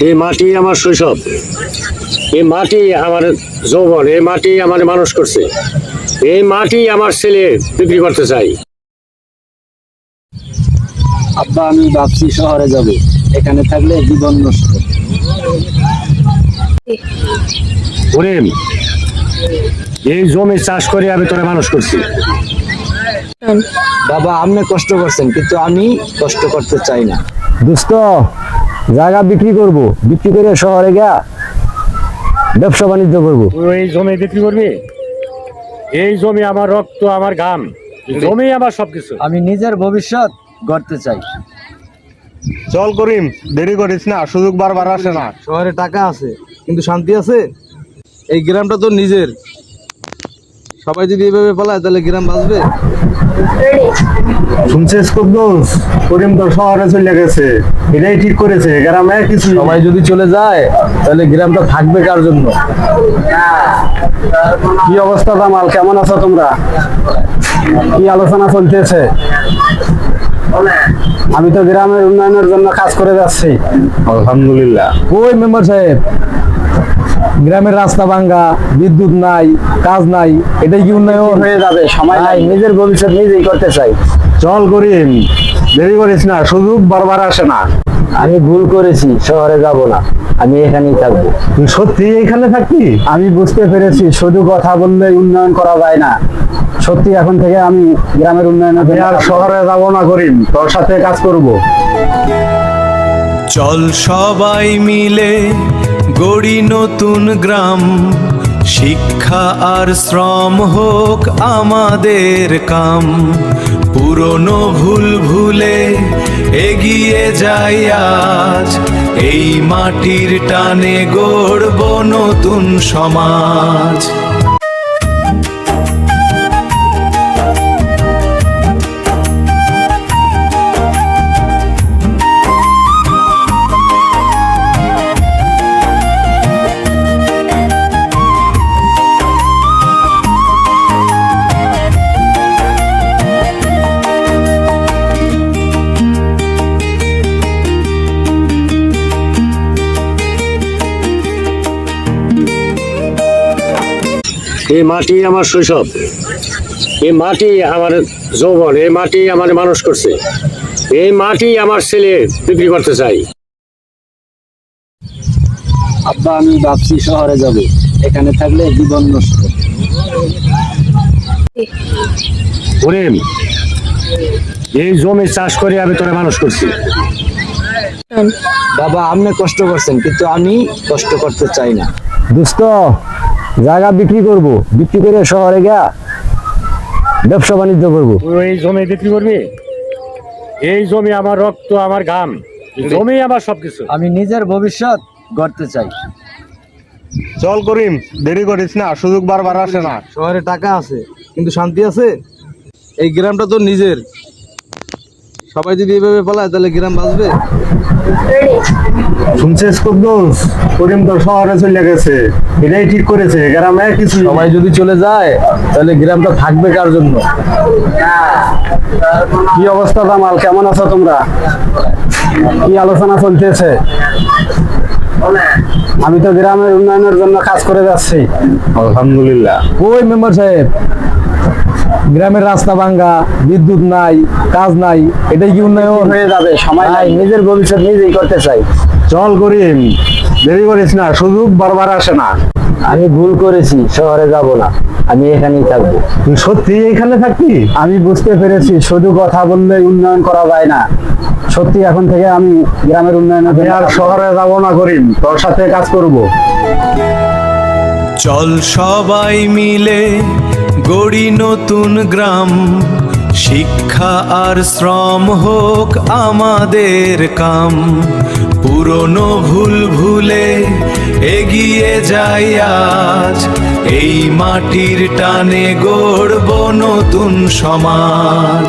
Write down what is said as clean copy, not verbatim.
এই মাটি আমার শৈশব, এই মাটি আমার যৌবন, এই মাটি আমার মানুষ করছে, এই মাটি আমার ছেলে বিক্রি করতে চাই। আব্বা আমি ভাবছি শহরে যাব, এখানে থাকলে জীবন নষ্ট। করিম, এই জমি চাষ করে আমি তোরা মানুষ করছি। বাবা আপনি কষ্ট করছেন, কিন্তু আমি কষ্ট করতে চাই না। দোস্ত, জায়গা বিক্রি করব, বিক্রি করে শহরে গিয়া ব্যবসা বাণিজ্য করবো। তুই এই জমি বিক্রি করবি? এই জমি আমার রক্ত, আমার ঘাম, জমি আমার সবকিছু। আমি নিজের ভবিষ্যৎ গড়তে চাই। চল করিম, দেরি করিস না, সুযোগ বারবার আসে না। শহরে টাকা আছে কিন্তু শান্তি আছে? এই গ্রামটা তো নিজের, সবাই যদি এভাবে পালায় তাহলে গ্রাম বাঁচবে? শুনছিস কুদ্দুস, করিম তো শহরে চলে গেছে, এটাই ঠিক করেছে। গ্রামে কিছু সবাই যদি চলে যায় তাহলে গ্রামটা থাকবে কার জন্য? কি অবস্থা জামাল, কেমন আছো তোমরা? কি আলোচনা চলতেছে? আমি তো গ্রামের উন্নয়নের জন্য কাজ করে যাচ্ছি। আলহামদুলিল্লাহ। ওই মেম্বার সাহেব, গ্রামের রাস্তা ভাঙ্গা, বিদ্যুৎ নাই, কাজ নাই, এটাই কি উন্নয়ন হয়ে যাবে? সময় নাই, নিজের ভবিষ্যৎ নিজেই করতে চাই। চল করিম, দেরি করিস না, সুযোগ বারবার আসে না। আমি ভুল করেছি, শহরে যাব না, আমি এখানেই থাকবো। তুই সত্যি এখানে থাকবি? আমি বুঝতে পেরেছি শুধু কথা বললে উন্নয়ন করা যায় না। সত্যি এখন থেকে আমি গ্রামের উন্নয়নের আমি জন্য আর শহরে যাব না করিম, তোর সাথে কাজ করব। চল সবাই মিলে গড়ি নতুন গ্রাম, শিক্ষা আর শ্রম হোক আমাদের কাম। পুরনো ভুল ভুলে এগিয়ে যাই আজ, এই মাটির টানে গড়ব নতুন সমাজ। এই মাটি আমার শৈশব, এই মাটি আমার যৌবন, এই মাটি আমার মানুষ করছে, এই মাটি আমার ছেলে বিক্রি করতে চাই। আব্বা আমি ভাবছি শহরে যাব, এখানে থাকলে জীবন নষ্ট। করিম, এই জমি চাষ করে আমি তোরা মানুষ করছি। বাবা আপনি কষ্ট করছেন, কিন্তু আমি কষ্ট করতে চাই না। দোস্ত, জায়গা বিক্রি করব, বিক্রি করে শহরে গিয়া ব্যবসা বাণিজ্য করবো। তুই এই জমি বিক্রি করবি? এই জমি আমার রক্ত, আমার ঘাম, জমি আমার সবকিছু। আমি নিজের ভবিষ্যৎ গড়তে চাই। চল করিম, দেরি করিস না, সুযোগ বারবার আসে না। শহরে টাকা আছে কিন্তু শান্তি আছে? এই গ্রামটা তো নিজের, সবাই যদি এভাবে পালায় তাহলে গ্রাম বাঁচবে? শুনছিস কুদ্দুস, করিম তো শহরে চলে গেছে, এটাই ঠিক করেছে। গ্রামে কিছু সবাই যদি চলে যায় তাহলে গ্রামটা থাকবে কার জন্য? কি অবস্থা জামাল, কেমন আছো তোমরা? কি আলোচনা চলতেছে? আমি তো গ্রামের উন্নয়নের জন্য কাজ করে যাচ্ছি। আলহামদুলিল্লাহ। ওই মেম্বার সাহেব, গ্রামের রাস্তা ভাঙ্গা, বিদ্যুৎ নাই, কাজ নাই, এটাই কি উন্নয়ন হয়ে যাবে? সময় নাই, নিজের ভবিষ্যৎ নিজেই করতে চাই। চল করিম, দেরি করিস না, সুযোগ বারবার আসে না। আমি ভুল করেছি, শহরে যাব না, আমি এখানেই থাকবো। তুই সত্যি এখানে থাকবি? আমি বুঝতে পেরেছি শুধু কথা বললে উন্নয়ন করা যায় না। সত্যি এখন থেকে আমি গ্রামের উন্নয়নের আমি জন্য আর শহরে যাব না করিম, তোর সাথে কাজ করব। চল সবাই মিলে গড়ি নতুন গ্রাম, শিক্ষা আর শ্রম হোক আমাদের কাম। পুরনো ভুল ভুলে এগিয়ে যাই আজ, এই মাটির টানে গড়ব নতুন সমাজ।